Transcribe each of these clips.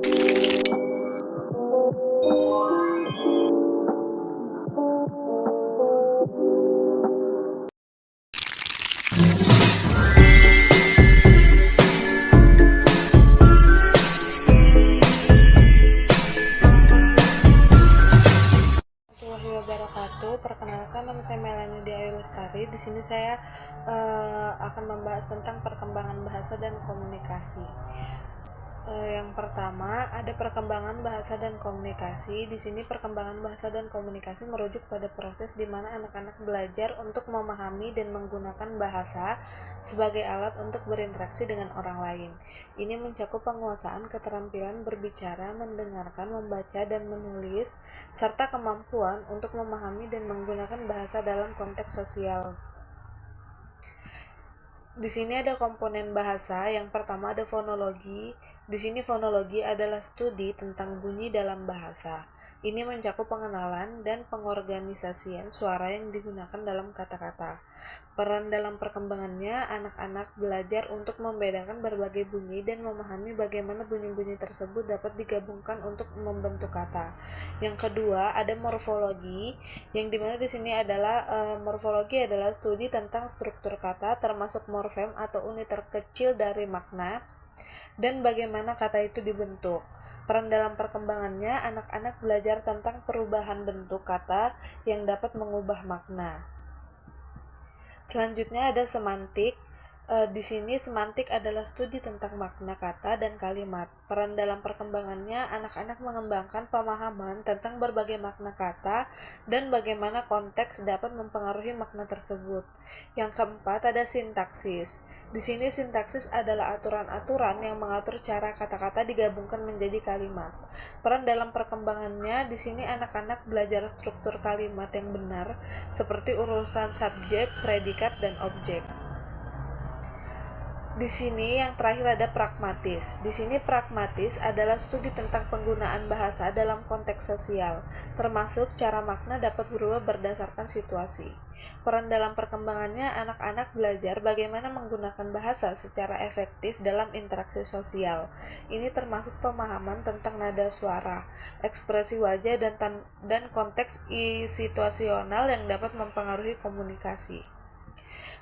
Wabarakatuh. Perkenalkan, nama saya Melanie Di Ayu Lestari. Di sini saya akan membahas tentang perkembangan bahasa dan komunikasi. Yang pertama, ada perkembangan bahasa dan komunikasi. Di sini perkembangan bahasa dan komunikasi merujuk pada proses di mana anak-anak belajar untuk memahami dan menggunakan bahasa sebagai alat untuk berinteraksi dengan orang lain. Ini mencakup penguasaan keterampilan berbicara, mendengarkan, membaca, dan menulis, serta kemampuan untuk memahami dan menggunakan bahasa dalam konteks sosial. Di sini ada komponen bahasa. Yang pertama ada fonologi. Di sini fonologi adalah studi tentang bunyi dalam bahasa. Ini mencakup pengenalan dan pengorganisasian suara yang digunakan dalam kata-kata. Peran dalam perkembangannya, anak-anak belajar untuk membedakan berbagai bunyi dan memahami bagaimana bunyi-bunyi tersebut dapat digabungkan untuk membentuk kata. Yang kedua, ada morfologi, yang dimana di sini adalah morfologi adalah studi tentang struktur kata, termasuk morfem atau unit terkecil dari makna, dan bagaimana kata itu dibentuk. Peran dalam perkembangannya, anak-anak belajar tentang perubahan bentuk kata yang dapat mengubah makna. Selanjutnya ada semantik. Di sini semantik adalah studi tentang makna kata dan kalimat. Peran dalam perkembangannya, anak-anak mengembangkan pemahaman tentang berbagai makna kata dan bagaimana konteks dapat mempengaruhi makna tersebut. Yang keempat ada sintaksis. Di sini sintaksis adalah aturan-aturan yang mengatur cara kata-kata digabungkan menjadi kalimat. Peran dalam perkembangannya, di sini anak-anak belajar struktur kalimat yang benar, seperti urusan subjek, predikat, dan objek. Di sini yang terakhir ada pragmatis. Di sini pragmatis adalah studi tentang penggunaan bahasa dalam konteks sosial, termasuk cara makna dapat berubah berdasarkan situasi. Peran dalam perkembangannya, anak-anak belajar bagaimana menggunakan bahasa secara efektif dalam interaksi sosial. Ini termasuk pemahaman tentang nada suara, ekspresi wajah, dan konteks situasional yang dapat mempengaruhi komunikasi.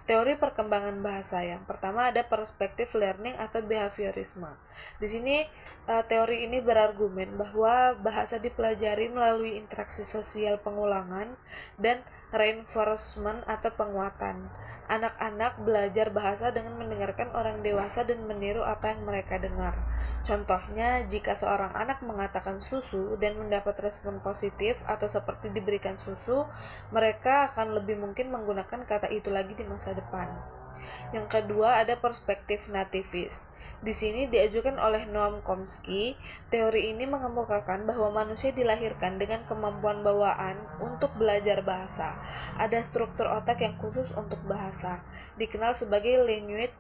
Teori perkembangan bahasa. Yang pertama ada perspektif learning atau behaviorisme. Di sini teori ini berargumen bahwa bahasa dipelajari melalui interaksi sosial pengulangan dan reinforcement atau penguatan. Anak-anak belajar bahasa dengan mendengarkan orang dewasa dan meniru apa yang mereka dengar. Contohnya, jika seorang anak mengatakan susu dan mendapat respon positif atau seperti diberikan susu, mereka akan lebih mungkin menggunakan kata itu lagi di masa depan. Yang kedua ada perspektif nativis. Di sini diajukan oleh Noam Chomsky. Teori ini mengemukakan bahwa manusia dilahirkan dengan kemampuan bawaan untuk belajar bahasa. Ada struktur otak yang khusus untuk bahasa, dikenal sebagai Language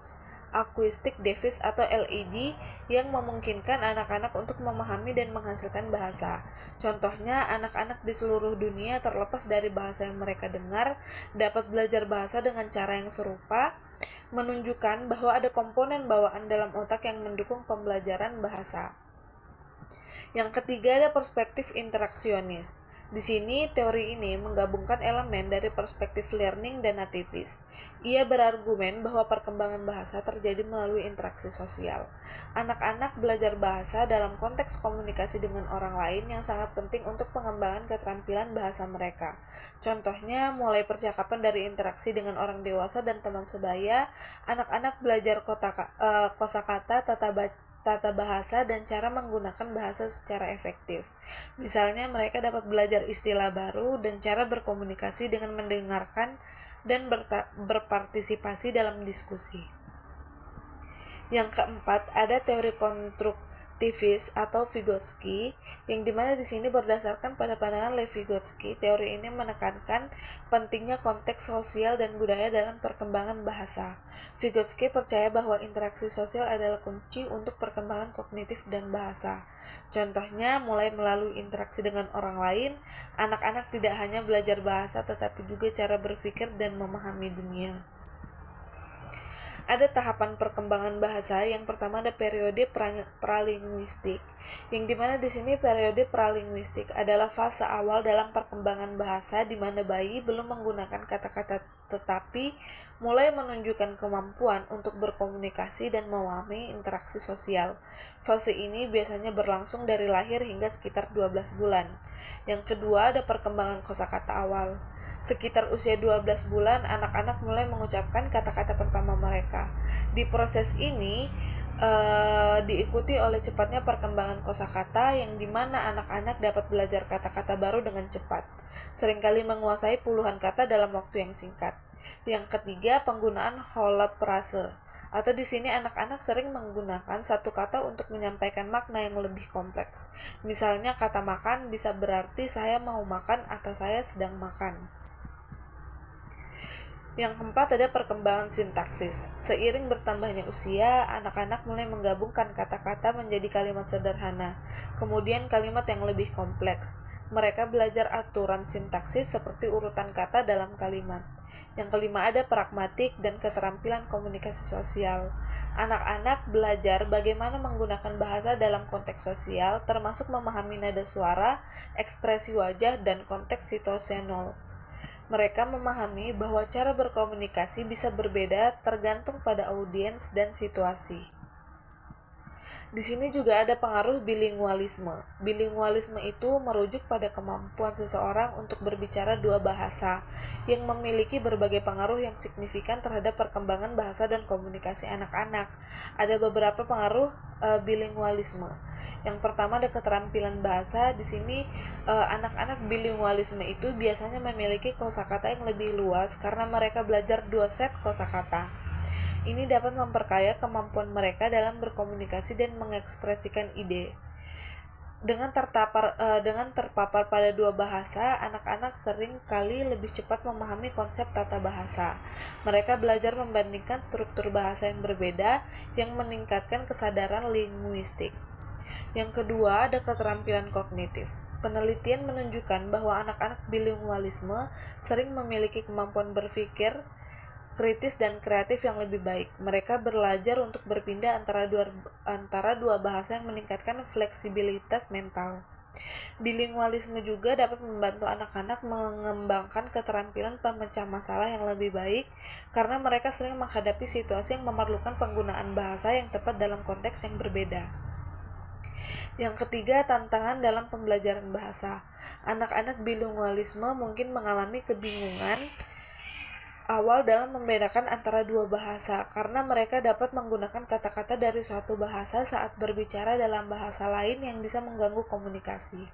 Acoustic Device atau LED, yang memungkinkan anak-anak untuk memahami dan menghasilkan bahasa. Contohnya, anak-anak di seluruh dunia terlepas dari bahasa yang mereka dengar dapat belajar bahasa dengan cara yang serupa, menunjukkan bahwa ada komponen bawaan dalam otak yang mendukung pembelajaran bahasa. Yang ketiga ada perspektif interaksionis. Di sini teori ini menggabungkan elemen dari perspektif learning dan nativis. Ia berargumen bahwa perkembangan bahasa terjadi melalui interaksi sosial. Anak-anak belajar bahasa dalam konteks komunikasi dengan orang lain yang sangat penting untuk pengembangan keterampilan bahasa mereka. Contohnya, mulai percakapan dari interaksi dengan orang dewasa dan teman sebaya, anak-anak belajar kosakata, tata bahasa, dan cara menggunakan bahasa secara efektif. Misalnya, mereka dapat belajar istilah baru dan cara berkomunikasi dengan mendengarkan dan berpartisipasi dalam diskusi. Yang keempat, ada teori konstruktivis atau Vygotsky, yang dimana di sini berdasarkan pada pandangan Lev Vygotsky. Teori ini menekankan pentingnya konteks sosial dan budaya dalam perkembangan bahasa. Vygotsky percaya bahwa interaksi sosial adalah kunci untuk perkembangan kognitif dan bahasa. Contohnya, mulai melalui interaksi dengan orang lain, anak-anak tidak hanya belajar bahasa tetapi juga cara berpikir dan memahami dunia. Ada tahapan perkembangan bahasa. Yang pertama ada periode pralinguistik, yang dimana di sini periode pralinguistik adalah fase awal dalam perkembangan bahasa di mana bayi belum menggunakan kata-kata tetapi mulai menunjukkan kemampuan untuk berkomunikasi dan memahami interaksi sosial. Fase ini biasanya berlangsung dari lahir hingga sekitar 12 bulan. Yang kedua ada perkembangan kosakata awal. Sekitar usia 12 bulan, anak-anak mulai mengucapkan kata-kata pertama mereka. Di proses ini, diikuti oleh cepatnya perkembangan kosakata yang dimana anak-anak dapat belajar kata-kata baru dengan cepat, seringkali menguasai puluhan kata dalam waktu yang singkat. Yang ketiga, penggunaan holoprase, atau di sini anak-anak sering menggunakan satu kata untuk menyampaikan makna yang lebih kompleks. Misalnya kata makan bisa berarti saya mau makan atau saya sedang makan. Yang keempat ada perkembangan sintaksis. Seiring bertambahnya usia, anak-anak mulai menggabungkan kata-kata menjadi kalimat sederhana, kemudian kalimat yang lebih kompleks. Mereka belajar aturan sintaksis seperti urutan kata dalam kalimat. Yang kelima ada pragmatik dan keterampilan komunikasi sosial. Anak-anak belajar bagaimana menggunakan bahasa dalam konteks sosial, termasuk memahami nada suara, ekspresi wajah, dan konteks situasional. Mereka memahami bahwa cara berkomunikasi bisa berbeda tergantung pada audiens dan situasi. Di sini juga ada pengaruh bilingualisme. Bilingualisme itu merujuk pada kemampuan seseorang untuk berbicara dua bahasa yang memiliki berbagai pengaruh yang signifikan terhadap perkembangan bahasa dan komunikasi anak-anak. Ada beberapa pengaruh bilingualisme. Yang pertama ada keterampilan bahasa. Di sini anak-anak bilingualisme itu biasanya memiliki kosakata yang lebih luas karena mereka belajar dua set kosakata. Ini dapat memperkaya kemampuan mereka dalam berkomunikasi dan mengekspresikan ide. Dengan terpapar pada dua bahasa, anak-anak sering kali lebih cepat memahami konsep tata bahasa. Mereka belajar membandingkan struktur bahasa yang berbeda yang meningkatkan kesadaran linguistik. Yang kedua, ada keterampilan kognitif. Penelitian menunjukkan bahwa anak-anak bilingualisme sering memiliki kemampuan berpikir kritis dan kreatif yang lebih baik. Mereka belajar untuk berpindah antara dua bahasa yang meningkatkan fleksibilitas mental. Bilingualisme juga dapat membantu anak-anak mengembangkan keterampilan pemecah masalah yang lebih baik karena mereka sering menghadapi situasi yang memerlukan penggunaan bahasa yang tepat dalam konteks yang berbeda. Yang ketiga, tantangan dalam pembelajaran bahasa. Anak-anak bilingualisme mungkin mengalami kebingungan awal dalam membedakan antara dua bahasa karena mereka dapat menggunakan kata-kata dari suatu bahasa saat berbicara dalam bahasa lain yang bisa mengganggu komunikasi.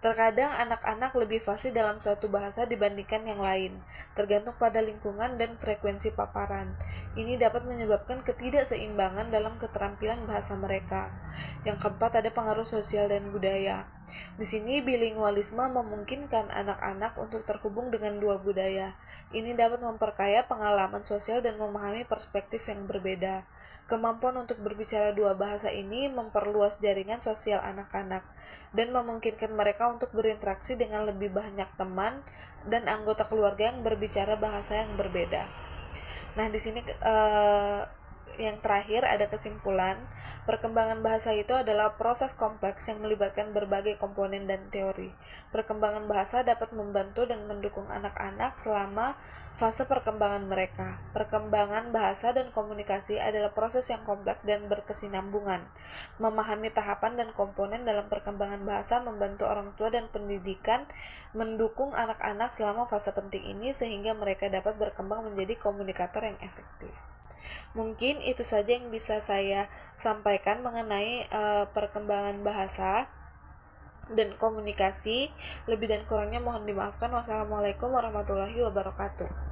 Terkadang anak-anak lebih fasih dalam suatu bahasa dibandingkan yang lain, tergantung pada lingkungan dan frekuensi paparan. Ini dapat menyebabkan ketidakseimbangan dalam keterampilan bahasa mereka. Yang keempat ada pengaruh sosial dan budaya. Di sini bilingualisme memungkinkan anak-anak untuk terhubung dengan dua budaya. Ini dapat memperkaya pengalaman sosial dan memahami perspektif yang berbeda. Kemampuan untuk berbicara dua bahasa ini memperluas jaringan sosial anak-anak dan memungkinkan mereka untuk berinteraksi dengan lebih banyak teman dan anggota keluarga yang berbicara bahasa yang berbeda. Nah, di sini yang terakhir ada kesimpulan. Perkembangan bahasa itu adalah proses kompleks yang melibatkan berbagai komponen dan teori. Perkembangan bahasa dapat membantu dan mendukung anak-anak selama fase perkembangan mereka. Perkembangan bahasa dan komunikasi adalah proses yang kompleks dan berkesinambungan. Memahami tahapan dan komponen dalam perkembangan bahasa membantu orang tua dan pendidikan mendukung anak-anak selama fase penting ini sehingga mereka dapat berkembang menjadi komunikator yang efektif. Mungkin itu saja yang bisa saya sampaikan mengenai perkembangan bahasa dan komunikasi. Lebih dan kurangnya mohon dimaafkan. Wassalamualaikum warahmatullahi wabarakatuh.